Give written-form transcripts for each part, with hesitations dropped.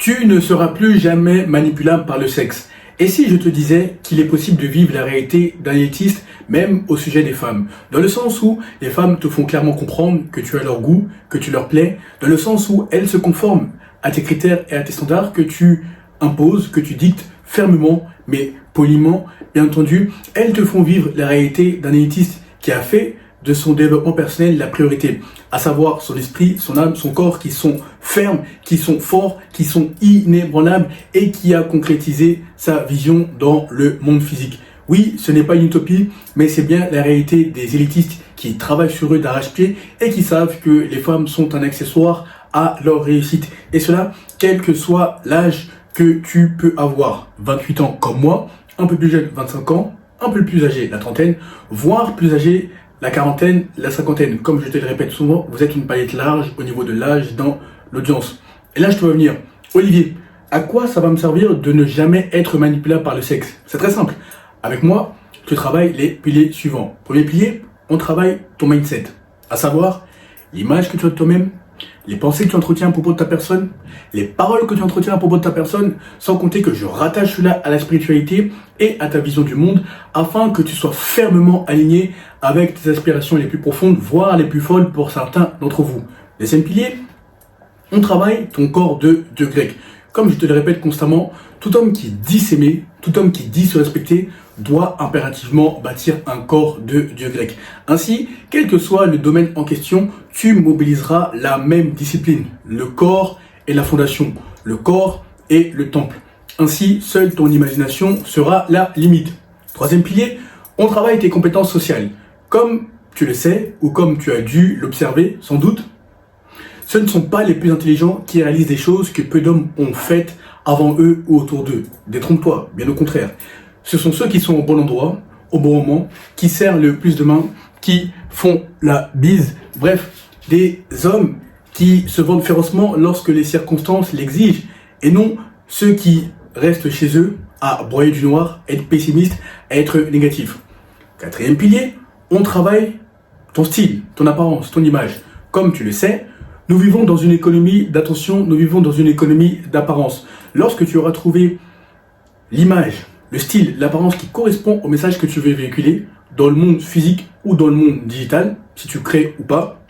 Tu ne seras plus jamais manipulable par le sexe. Et si je te disais qu'il est possible de vivre la réalité d'un élitiste, même au sujet des femmes, dans le sens où les femmes te font clairement comprendre que tu as leur goût, que tu leur plais, dans le sens où elles se conforment à tes critères et à tes standards que tu imposes, que tu dictes fermement, mais poliment, bien entendu, elles te font vivre la réalité d'un élitiste qui a fait de son développement personnel la priorité, à savoir son esprit, son âme, son corps qui sont fermes, qui sont forts, qui sont inébranlables et qui a concrétisé sa vision dans le monde physique. Oui, ce n'est pas une utopie, mais c'est bien la réalité des élitistes qui travaillent sur eux d'arrache-pied et qui savent que les femmes sont un accessoire à leur réussite. Et cela, quel que soit l'âge que tu peux avoir. 28 ans comme moi, un peu plus jeune, 25 ans, un peu plus âgé, la trentaine, voire plus âgé, la quarantaine, la cinquantaine. Comme je te le répète souvent, vous êtes une palette large au niveau de l'âge dans l'audience. Et là, je te vois venir. Olivier, à quoi ça va me servir de ne jamais être manipulable par le sexe? C'est très simple. Avec moi, tu travailles les piliers suivants. Premier pilier, on travaille ton mindset. À savoir, l'image que tu as de toi-même, les pensées que tu entretiens à propos de ta personne, les paroles que tu entretiens à propos de ta personne, sans compter que je rattache cela à la spiritualité et à ta vision du monde, afin que tu sois fermement aligné avec tes aspirations les plus profondes, voire les plus folles pour certains d'entre vous. Deuxième pilier, on travaille ton corps de Dieu grec. Comme je te le répète constamment, tout homme qui dit s'aimer, tout homme qui dit se respecter, doit impérativement bâtir un corps de Dieu grec. Ainsi, quel que soit le domaine en question, tu mobiliseras la même discipline. Le corps est la fondation, le corps est le temple. Ainsi, seule ton imagination sera la limite. Troisième pilier, on travaille tes compétences sociales. Comme tu le sais, ou comme tu as dû l'observer sans doute, ce ne sont pas les plus intelligents qui réalisent des choses que peu d'hommes ont faites avant eux ou autour d'eux. Détrompe-toi, bien au contraire. Ce sont ceux qui sont au bon endroit, au bon moment, qui serrent le plus de mains, qui font la bise. Bref, des hommes qui se vendent férocement lorsque les circonstances l'exigent, et non ceux qui restent chez eux à broyer du noir, être pessimistes, à être négatifs. Quatrième pilier, on travaille ton style, ton apparence, ton image. Comme tu le sais, nous vivons dans une économie d'attention, nous vivons dans une économie d'apparence. Lorsque tu auras trouvé l'image, le style, l'apparence qui correspond au message que tu veux véhiculer dans le monde physique ou dans le monde digital, si tu crées ou pas,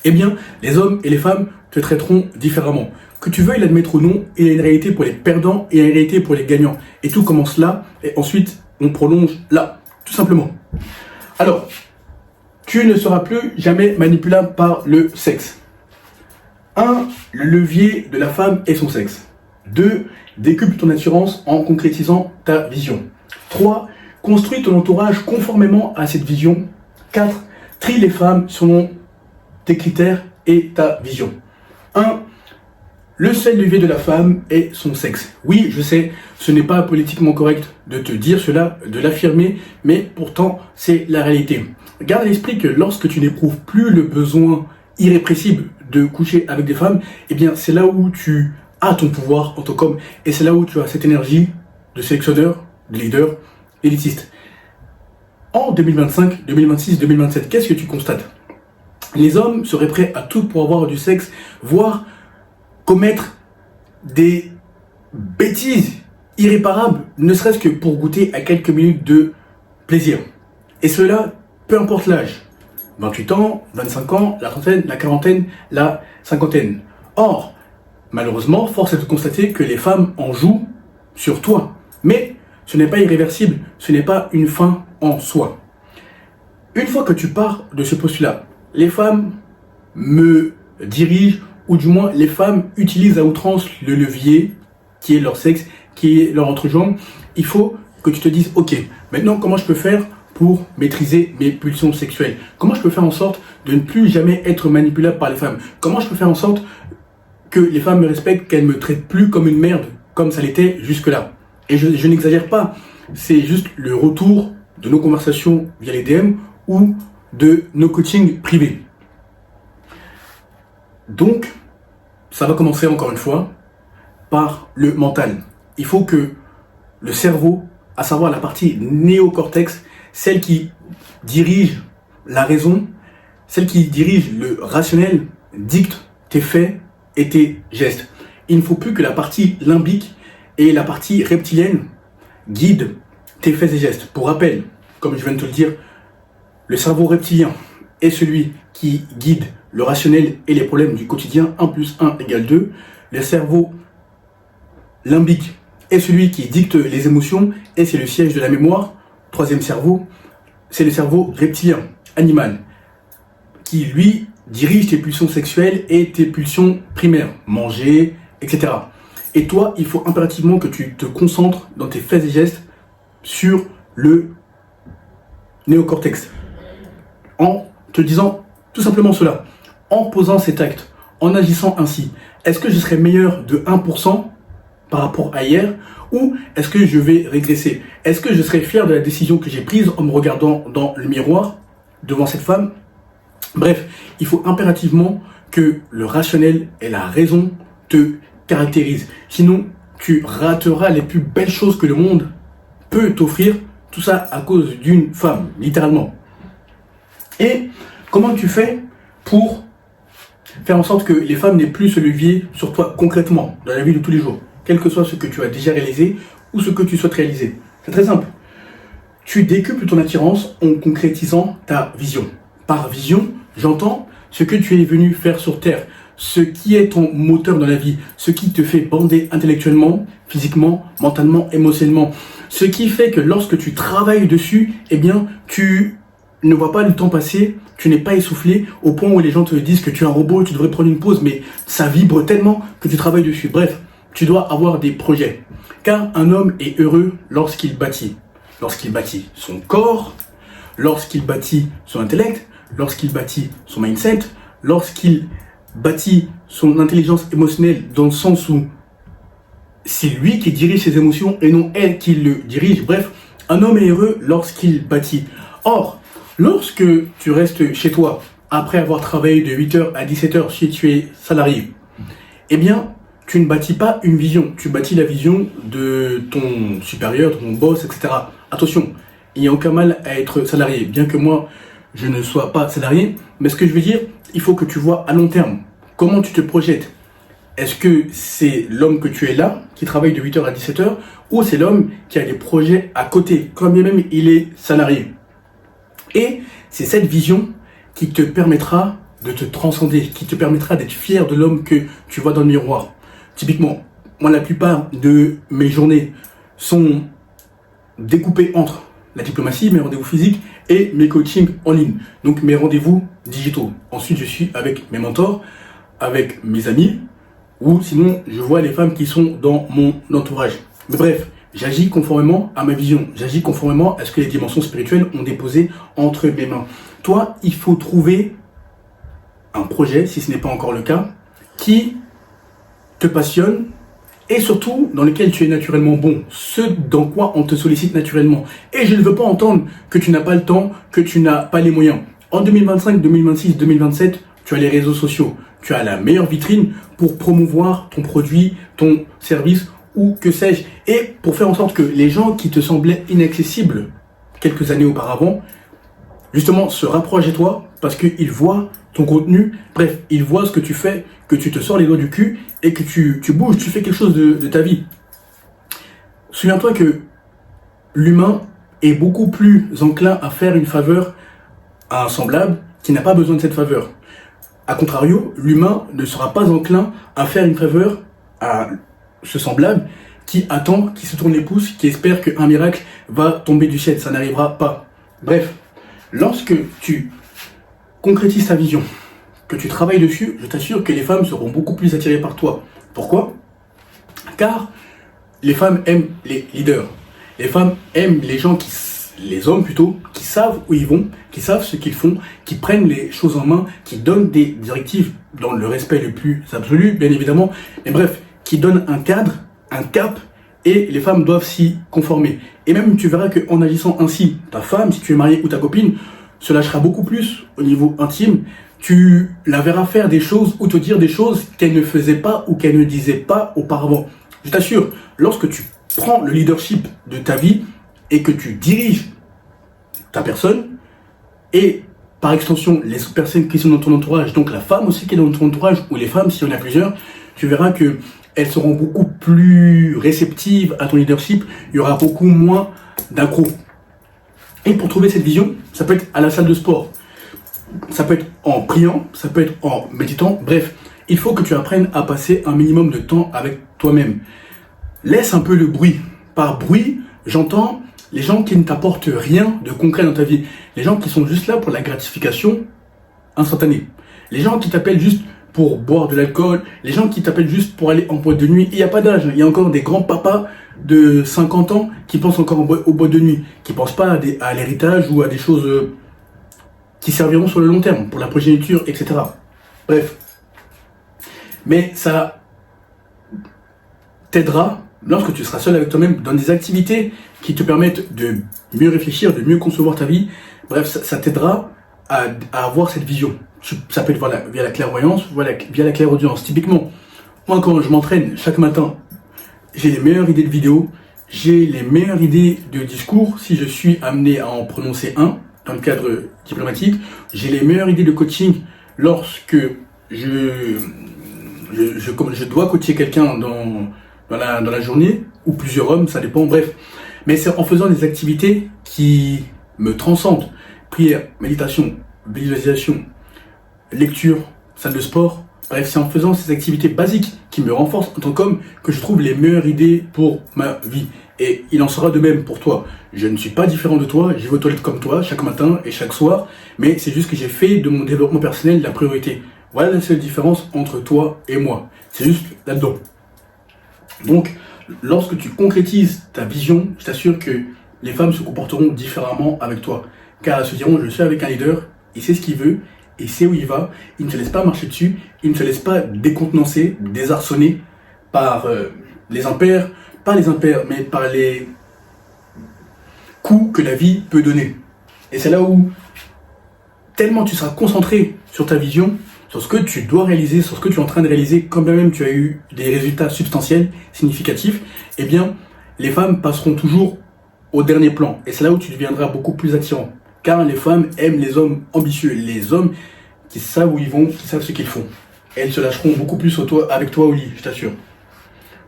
eh bien, les hommes et les femmes te traiteront différemment. Que tu veuilles l'admettre ou non, il y a une réalité pour les perdants et une réalité pour les gagnants. Et tout commence là, et ensuite, on prolonge là, tout simplement. Alors, tu ne seras plus jamais manipulable par le sexe. 1. Le levier de la femme est son sexe. 2. Décuple ton assurance en concrétisant ta vision. 3. Construis ton entourage conformément à cette vision. 4. Trie les femmes selon tes critères et ta vision. 1. Le seul levier de la femme est son sexe. Oui, je sais, ce n'est pas politiquement correct de te dire cela, de l'affirmer, mais pourtant, c'est la réalité. Garde à l'esprit que lorsque tu n'éprouves plus le besoin irrépressible de coucher avec des femmes, eh bien, c'est là où tu as ton pouvoir en tant qu'homme, et c'est là où tu as cette énergie de sélectionneur, de leader, élitiste. En 2025, 2026, 2027, qu'est-ce que tu constates? Les hommes seraient prêts à tout pour avoir du sexe, voire commettre des bêtises irréparables, ne serait-ce que pour goûter à quelques minutes de plaisir. Et cela, peu importe l'âge. 28 ans, 25 ans, la trentaine, la quarantaine, la cinquantaine. Or, malheureusement, force est de constater que les femmes en jouent sur toi. Mais ce n'est pas irréversible, ce n'est pas une fin en soi. Une fois que tu pars de ce postulat, les femmes me dirigent, ou du moins les femmes utilisent à outrance le levier qui est leur sexe, qui est leur entrejambe. Il faut que tu te dises, ok, maintenant comment je peux faire pour maîtriser mes pulsions sexuelles? Comment je peux faire en sorte de ne plus jamais être manipulable par les femmes? Comment je peux faire en sorte que les femmes me respectent, qu'elles me traitent plus comme une merde, comme ça l'était jusque-là? Et je n'exagère pas, c'est juste le retour de nos conversations via les DM ou de nos coachings privés. Donc, ça va commencer encore une fois par le mental. Il faut que le cerveau, à savoir la partie néocortex, celle qui dirige la raison, celle qui dirige le rationnel, dicte tes faits et tes gestes. il ne faut plus que la partie limbique et la partie reptilienne guident tes faits et gestes. Pour rappel, comme je viens de te le dire, le cerveau reptilien est celui qui guide le rationnel et les problèmes du quotidien, 1 plus 1 égale 2. Le cerveau limbique est celui qui dicte les émotions et c'est le siège de la mémoire. Troisième cerveau, c'est le cerveau reptilien, animal, qui lui dirige tes pulsions sexuelles et tes pulsions primaires, manger, etc. Et toi, il faut impérativement que tu te concentres dans tes faits et gestes sur le néocortex. En te disant tout simplement cela, en posant cet acte, en agissant ainsi, est-ce que je serai meilleur de 1% par rapport à hier ou est-ce que je vais régresser? Est-ce que je serai fier de la décision que j'ai prise en me regardant dans le miroir devant cette femme? Bref, il faut impérativement que le rationnel et la raison te caractérisent. Sinon, tu rateras les plus belles choses que le monde peut t'offrir. Tout ça à cause d'une femme, littéralement. Et comment tu fais pour faire en sorte que les femmes n'aient plus ce levier sur toi concrètement, dans la vie de tous les jours, quel que soit ce que tu as déjà réalisé ou ce que tu souhaites réaliser? C'est très simple. Tu décuples ton attirance en concrétisant ta vision. Par vision, j'entends ce que tu es venu faire sur Terre, ce qui est ton moteur dans la vie, ce qui te fait bander intellectuellement, physiquement, mentalement, émotionnellement. Ce qui fait que lorsque tu travailles dessus, eh bien, tu ne vois pas le temps passer, tu n'es pas essoufflé au point où les gens te disent que tu es un robot, tu devrais prendre une pause, mais ça vibre tellement que tu travailles dessus. Bref, tu dois avoir des projets. Car un homme est heureux lorsqu'il bâtit. Lorsqu'il bâtit son corps, lorsqu'il bâtit son intellect, lorsqu'il bâtit son mindset, lorsqu'il bâtit son intelligence émotionnelle dans le sens où c'est lui qui dirige ses émotions et non elle qui le dirige. Bref, un homme est heureux lorsqu'il bâtit. Or, lorsque tu restes chez toi, après avoir travaillé de 8h à 17h si tu es salarié, eh bien, tu ne bâtis pas une vision, tu bâtis la vision de ton supérieur, de ton boss, etc. Attention, il n'y a aucun mal à être salarié, bien que moi, je ne sois pas salarié, mais ce que je veux dire, il faut que tu vois à long terme, comment tu te projettes. Est-ce que c'est l'homme que tu es là, qui travaille de 8h à 17h, ou c'est l'homme qui a des projets à côté, quand bien même il est salarié? Et c'est cette vision qui te permettra de te transcender, qui te permettra d'être fier de l'homme que tu vois dans le miroir. Typiquement, moi la plupart de mes journées sont découpées entre la diplomatie, mes rendez-vous physiques et mes coachings en ligne. Donc mes rendez-vous digitaux. Ensuite, je suis avec mes mentors, avec mes amis, ou sinon je vois les femmes qui sont dans mon entourage. Mais bref, j'agis conformément à ma vision. J'agis conformément à ce que les dimensions spirituelles ont déposé entre mes mains. Toi, il faut trouver un projet, si ce n'est pas encore le cas, qui te passionne et surtout dans lequel tu es naturellement bon. Ce dans quoi on te sollicite naturellement. Et je ne veux pas entendre que tu n'as pas le temps, que tu n'as pas les moyens. En 2025, 2026, 2027, tu as les réseaux sociaux. Tu as la meilleure vitrine pour promouvoir ton produit, ton service ou que sais-je. Et pour faire en sorte que les gens qui te semblaient inaccessibles quelques années auparavant, justement, se rapprochent de toi parce qu'ils voient ton contenu. Bref, ils voient ce que tu fais, que tu te sors les doigts du cul et que tu bouges, tu fais quelque chose de ta vie. Souviens-toi que l'humain est beaucoup plus enclin à faire une faveur à un semblable qui n'a pas besoin de cette faveur. A contrario, l'humain ne sera pas enclin à faire une faveur à ce semblable qui attend, qui se tourne les pouces, qui espère qu'un miracle va tomber du ciel. Ça n'arrivera pas. Bref, lorsque tu concrétises ta vision, que tu travailles dessus, je t'assure que les femmes seront beaucoup plus attirées par toi. Pourquoi? Car les femmes aiment les leaders. Les femmes aiment les gens les hommes plutôt, qui savent où ils vont, qui savent ce qu'ils font, qui prennent les choses en main, qui donnent des directives dans le respect le plus absolu, bien évidemment. Mais bref, qui donnent un cadre, un cap, et les femmes doivent s'y conformer. Et même tu verras qu'en agissant ainsi, ta femme, si tu es marié ou ta copine, se lâchera beaucoup plus au niveau intime. Tu la verras faire des choses ou te dire des choses qu'elle ne faisait pas ou qu'elle ne disait pas auparavant. Je t'assure, lorsque tu prends le leadership de ta vie et que tu diriges ta personne et par extension les personnes qui sont dans ton entourage, donc la femme aussi qui est dans ton entourage ou les femmes si on a plusieurs, tu verras que elles seront beaucoup plus réceptives à ton leadership, il y aura beaucoup moins d'accro. Et pour trouver cette vision, ça peut être à la salle de sport, ça peut être en priant, ça peut être en méditant, bref, il faut que tu apprennes à passer un minimum de temps avec toi-même. Laisse un peu le bruit. Par bruit, j'entends les gens qui ne t'apportent rien de concret dans ta vie, les gens qui sont juste là pour la gratification instantanée, les gens qui t'appellent juste pour boire de l'alcool, les gens qui t'appellent juste pour aller en boîte de nuit. Il n'y a pas d'âge, il y a encore des grands papas de 50 ans qui pensent encore aux boîtes de nuit, qui ne pensent pas à l'héritage ou à des choses qui serviront sur le long terme, pour la progéniture, etc. Bref. Mais ça t'aidera, lorsque tu seras seul avec toi-même, dans des activités qui te permettent de mieux réfléchir, de mieux concevoir ta vie. Bref, ça t'aidera à avoir cette vision. Ça peut être via la clairvoyance, via la clairaudience. Typiquement, moi quand je m'entraîne chaque matin, j'ai les meilleures idées de vidéos, j'ai les meilleures idées de discours si je suis amené à en prononcer un dans le cadre diplomatique. J'ai les meilleures idées de coaching lorsque je dois coacher quelqu'un dans la journée, ou plusieurs hommes, ça dépend, bref. Mais c'est en faisant des activités qui me transcendent. Prière, méditation, visualisation, lecture, salle de sport. Bref, c'est en faisant ces activités basiques qui me renforcent en tant qu'homme que je trouve les meilleures idées pour ma vie. Et il en sera de même pour toi. Je ne suis pas différent de toi, je vais aux toilettes comme toi, chaque matin et chaque soir, mais c'est juste que j'ai fait de mon développement personnel la priorité. Voilà la seule différence entre toi et moi. C'est juste là-dedans. Donc, lorsque tu concrétises ta vision, je t'assure que les femmes se comporteront différemment avec toi. Car elles se diront, je suis avec un leader, il sait ce qu'il veut, il sait où il va, il ne se laisse pas marcher dessus, il ne se laisse pas décontenancer, désarçonner par les impairs, pas les impairs, mais par les coups que la vie peut donner. Et c'est là où, tellement tu seras concentré sur ta vision, sur ce que tu dois réaliser, sur ce que tu es en train de réaliser, quand bien même tu as eu des résultats substantiels, significatifs, eh bien, les femmes passeront toujours au dernier plan. Et c'est là où tu deviendras beaucoup plus attirant. Car les femmes aiment les hommes ambitieux, les hommes qui savent où ils vont, qui savent ce qu'ils font. Et elles se lâcheront beaucoup plus avec toi au lit, je t'assure.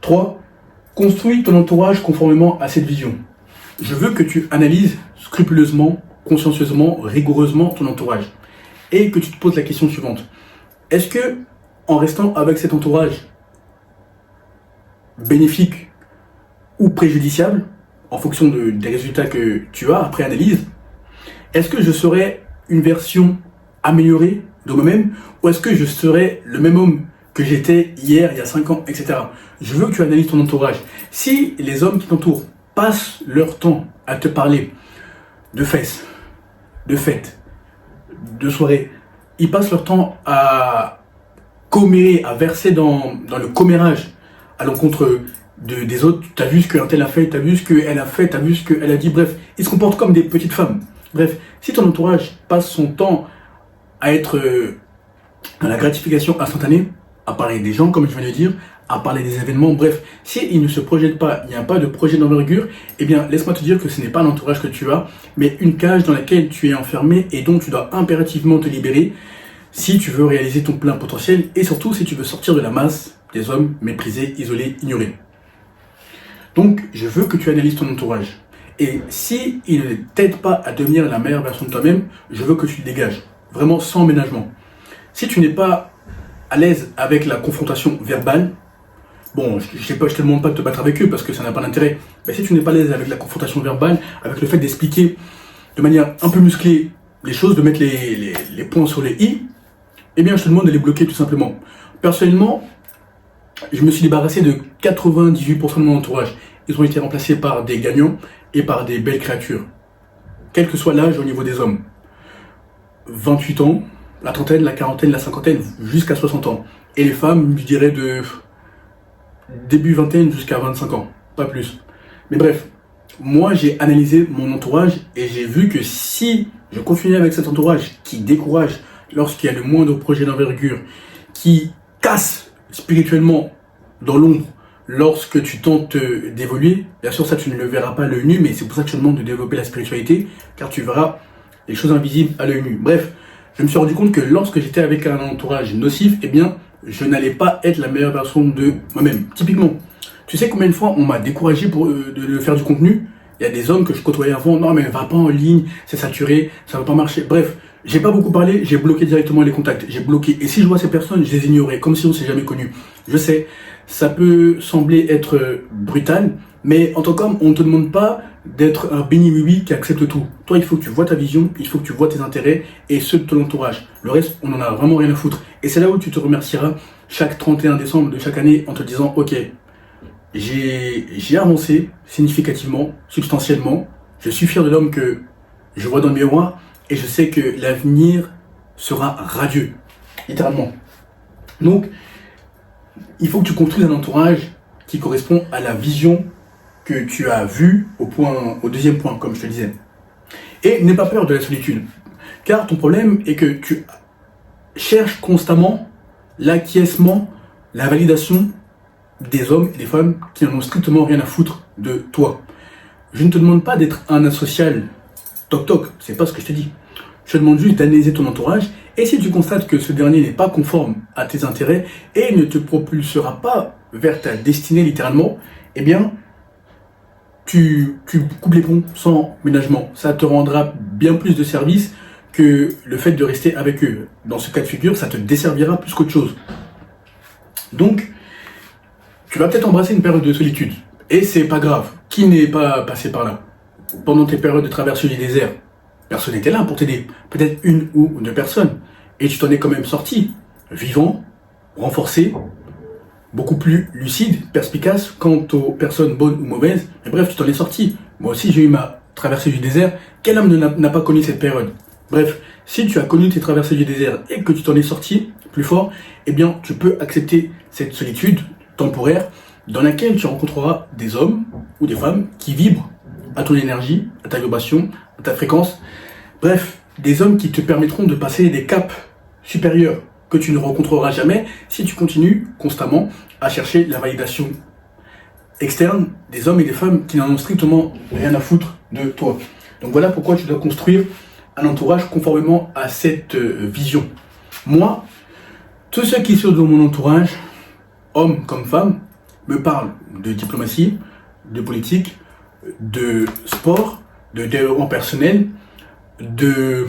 3. Construis ton entourage conformément à cette vision. Je veux que tu analyses scrupuleusement, consciencieusement, rigoureusement ton entourage. Et que tu te poses la question suivante. Est-ce que, en restant avec cet entourage bénéfique ou préjudiciable, en fonction des résultats que tu as après analyse, est-ce que je serai une version améliorée de moi-même, ou est-ce que je serai le même homme que j'étais hier, il y a 5 ans, etc. Je veux que tu analyses ton entourage. Si les hommes qui t'entourent passent leur temps à te parler de fesses, de fêtes, de soirées, ils passent leur temps à commérer, à verser dans le commérage à l'encontre des autres. T'as vu ce qu'un tel a fait, t'as vu ce qu'elle a fait, t'as vu ce qu'elle a dit, bref, ils se comportent comme des petites femmes. Bref, si ton entourage passe son temps à être dans la gratification instantanée, à parler des gens, comme je viens de le dire, à parler des événements, bref, s'il ne se projette pas, il n'y a pas de projet d'envergure, eh bien, laisse-moi te dire que ce n'est pas l'entourage que tu as, mais une cage dans laquelle tu es enfermé et dont tu dois impérativement te libérer si tu veux réaliser ton plein potentiel et surtout si tu veux sortir de la masse des hommes méprisés, isolés, ignorés. Donc, je veux que tu analyses ton entourage. Et si il ne t'aide pas à devenir la meilleure version de toi-même, je veux que tu te dégages, vraiment sans ménagement. Si tu n'es pas à l'aise avec la confrontation verbale, bon, je te demande pas de te battre avec eux parce que ça n'a pas d'intérêt, mais si tu n'es pas à l'aise avec la confrontation verbale, avec le fait d'expliquer de manière un peu musclée les choses, de mettre les points sur les i, eh bien je te demande de les bloquer tout simplement. Personnellement, je me suis débarrassé de 98% de mon entourage. Ils ont été remplacés par des gagnants et par des belles créatures. Quel que soit l'âge au niveau des hommes. 28 ans, la trentaine, la quarantaine, la cinquantaine, jusqu'à 60 ans. Et les femmes, je dirais de début vingtaine jusqu'à 25 ans, pas plus. Mais bref, moi j'ai analysé mon entourage et j'ai vu que si je continuais avec cet entourage qui décourage lorsqu'il y a le moindre projet d'envergure, qui casse spirituellement dans l'ombre lorsque tu tentes d'évoluer, bien sûr ça tu ne le verras pas à l'œil nu, mais c'est pour ça que je te demande de développer la spiritualité, car tu verras les choses invisibles à l'œil nu. Bref, je me suis rendu compte que lorsque j'étais avec un entourage nocif, eh bien, je n'allais pas être la meilleure version de moi-même. Typiquement, tu sais combien de fois on m'a découragé de faire du contenu? Il y a des hommes que je côtoyais avant, non mais va pas en ligne, c'est saturé, ça va pas marcher. Bref, j'ai pas beaucoup parlé, j'ai bloqué directement les contacts, j'ai bloqué. Et si je vois ces personnes, je les ignorais, comme si on s'est jamais connus. Je sais, ça peut sembler être brutal, mais en tant qu'homme, on ne te demande pas d'être un béni oui qui accepte tout. Toi, il faut que tu vois ta vision, il faut que tu vois tes intérêts et ceux de ton entourage. Le reste, on en a vraiment rien à foutre. Et c'est là où tu te remercieras chaque 31 décembre de chaque année en te disant, ok, j'ai avancé significativement, substantiellement. Je suis fier de l'homme que je vois dans le miroir et je sais que l'avenir sera radieux, littéralement. Donc, il faut que tu construises un entourage qui correspond à la vision que tu as vue au deuxième point, comme je te disais. Et n'aie pas peur de la solitude, car ton problème est que tu cherches constamment l'acquiescement, la validation des hommes et des femmes qui n'en ont strictement rien à foutre de toi. Je ne te demande pas d'être un asocial toc toc, c'est pas ce que je te dis. Je te demande juste d'analyser ton entourage et si tu constates que ce dernier n'est pas conforme à tes intérêts et ne te propulsera pas vers ta destinée littéralement, eh bien, tu coupes les ponts sans ménagement. Ça te rendra bien plus de service que le fait de rester avec eux. Dans ce cas de figure, ça te desservira plus qu'autre chose. Donc, tu vas peut-être embrasser une période de solitude. Et c'est pas grave. Qui n'est pas passé par là? Pendant tes périodes de traversée du désert, personne n'était là pour t'aider. Peut-être une ou deux personnes. Et tu t'en es quand même sorti. Vivant, renforcé, beaucoup plus lucide, perspicace quant aux personnes bonnes ou mauvaises. Et bref, tu t'en es sorti. Moi aussi, j'ai eu ma traversée du désert. Quel homme n'a pas connu cette période? Bref, si tu as connu tes traversées du désert et que tu t'en es sorti plus fort, eh bien, tu peux accepter cette solitude temporaire dans laquelle tu rencontreras des hommes ou des femmes qui vibrent à ton énergie, à ta vibration, à ta fréquence. Bref, des hommes qui te permettront de passer des caps supérieurs que tu ne rencontreras jamais si tu continues constamment à chercher la validation externe des hommes et des femmes qui n'en ont strictement rien à foutre de toi. Donc voilà pourquoi tu dois construire un entourage conformément à cette vision. Moi, tous ceux qui sont dans mon entourage, hommes comme femmes, me parlent de diplomatie, de politique, de sport, de développement personnel, de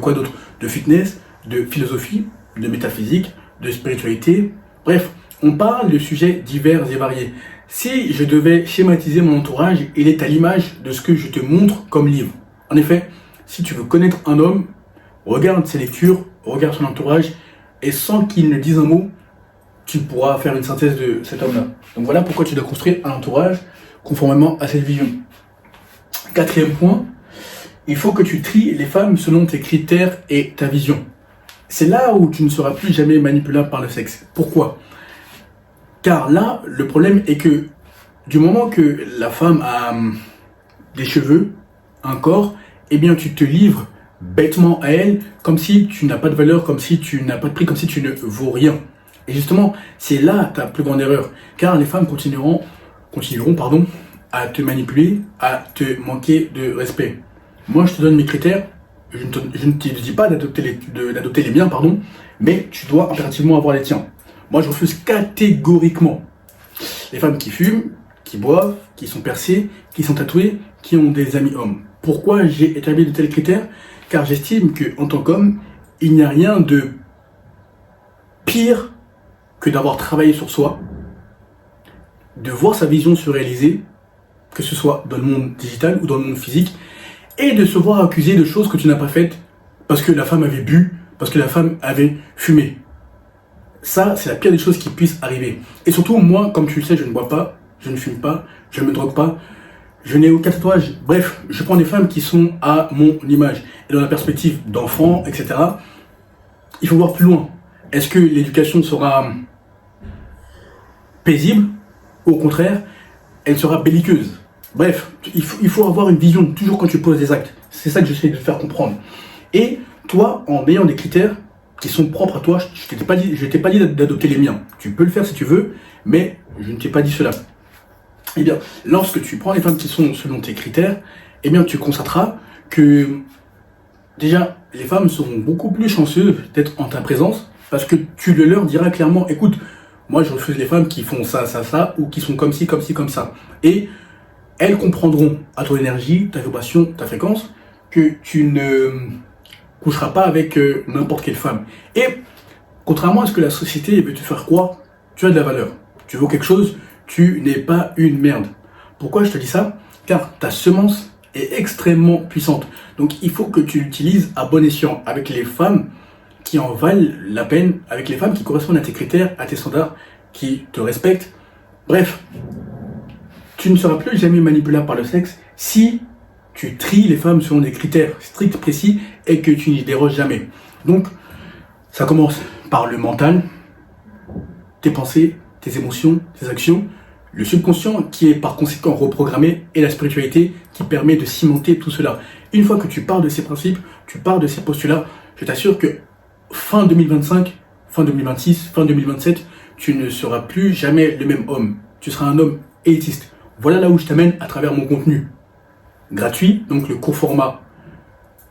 quoi d'autre? De fitness, de philosophie, de métaphysique, de spiritualité. Bref, on parle de sujets divers et variés. Si je devais schématiser mon entourage, il est à l'image de ce que je te montre comme livre. En effet, si tu veux connaître un homme, regarde ses lectures, regarde son entourage, et sans qu'il ne dise un mot, tu pourras faire une synthèse de cet homme-là. Donc voilà pourquoi tu dois construire un entourage conformément à cette vision. Quatrième point, il faut que tu tries les femmes selon tes critères et ta vision. C'est là où tu ne seras plus jamais manipulable par le sexe. Pourquoi? Car là, le problème est que du moment que la femme a des cheveux, un corps, eh bien tu te livres bêtement à elle, comme si tu n'as pas de valeur, comme si tu n'as pas de prix, comme si tu ne vaux rien. Et justement, c'est là ta plus grande erreur, car les femmes continueront à te manipuler, à te manquer de respect. Moi, je te donne mes critères, je ne te dis pas d'adopter les miens, mais tu dois impérativement avoir les tiens. Moi, je refuse catégoriquement les femmes qui fument, qui boivent, qui sont percées, qui sont tatouées, qui ont des amis hommes. Pourquoi j'ai établi de tels critères? Car j'estime qu'en tant qu'homme, il n'y a rien de pire que d'avoir travaillé sur soi, de voir sa vision se réaliser, que ce soit dans le monde digital ou dans le monde physique, et de se voir accusé de choses que tu n'as pas faites parce que la femme avait bu, parce que la femme avait fumé. Ça, c'est la pire des choses qui puissent arriver. Et surtout, moi, comme tu le sais, je ne bois pas, je ne fume pas, je ne me drogue pas, je n'ai aucun tatouage. Bref, je prends des femmes qui sont à mon image. Et dans la perspective d'enfants, etc., il faut voir plus loin. Est-ce que l'éducation sera paisible? Ou au contraire, elle sera belliqueuse? Bref, il faut avoir une vision, toujours quand tu poses des actes. C'est ça que j'essaie de te faire comprendre. Et toi, en ayant des critères qui sont propres à toi, je ne t'ai pas dit d'adopter les miens. Tu peux le faire si tu veux, mais je ne t'ai pas dit cela. Eh bien, lorsque tu prends les femmes qui sont selon tes critères, eh bien, tu constateras que déjà, les femmes seront beaucoup plus chanceuses d'être en ta présence Parce que tu le leur diras clairement, écoute, moi je refuse les femmes qui font ça, ça, ça, ou qui sont comme ci, comme ci, comme ça. Et elles comprendront à ton énergie, ta vibration, ta fréquence, que tu ne coucheras pas avec n'importe quelle femme. Et contrairement à ce que la société veut te faire croire, tu as de la valeur. Tu vaux quelque chose, tu n'es pas une merde. Pourquoi je te dis ça? Car ta semence est extrêmement puissante. Donc il faut que tu l'utilises à bon escient avec les femmes qui en valent la peine, avec les femmes qui correspondent à tes critères, à tes standards, qui te respectent. Bref, tu ne seras plus jamais manipulable par le sexe si tu tries les femmes selon des critères stricts, précis et que tu n'y déroges jamais. Donc, ça commence par le mental, tes pensées, tes émotions, tes actions, le subconscient qui est par conséquent reprogrammé et la spiritualité qui permet de cimenter tout cela. Une fois que tu pars de ces principes, tu pars de ces postulats, je t'assure que fin 2025, fin 2026, fin 2027, tu ne seras plus jamais le même homme. Tu seras un homme élitiste. Voilà là où je t'amène à travers mon contenu gratuit, donc le court format,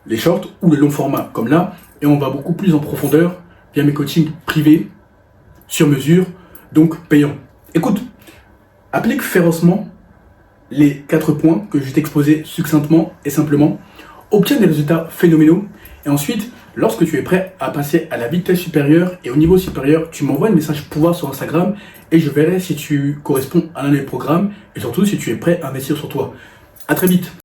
les shorts ou le long format comme là, et on va beaucoup plus en profondeur via mes coachings privés, sur mesure, donc payants. Écoute, applique férocement les 4 points que je t'ai exposés succinctement et simplement, obtiens des résultats phénoménaux, et ensuite, lorsque tu es prêt à passer à la vitesse supérieure et au niveau supérieur, tu m'envoies un message pouvoir sur Instagram et je verrai si tu corresponds à l'un des programmes et surtout si tu es prêt à investir sur toi. À très vite.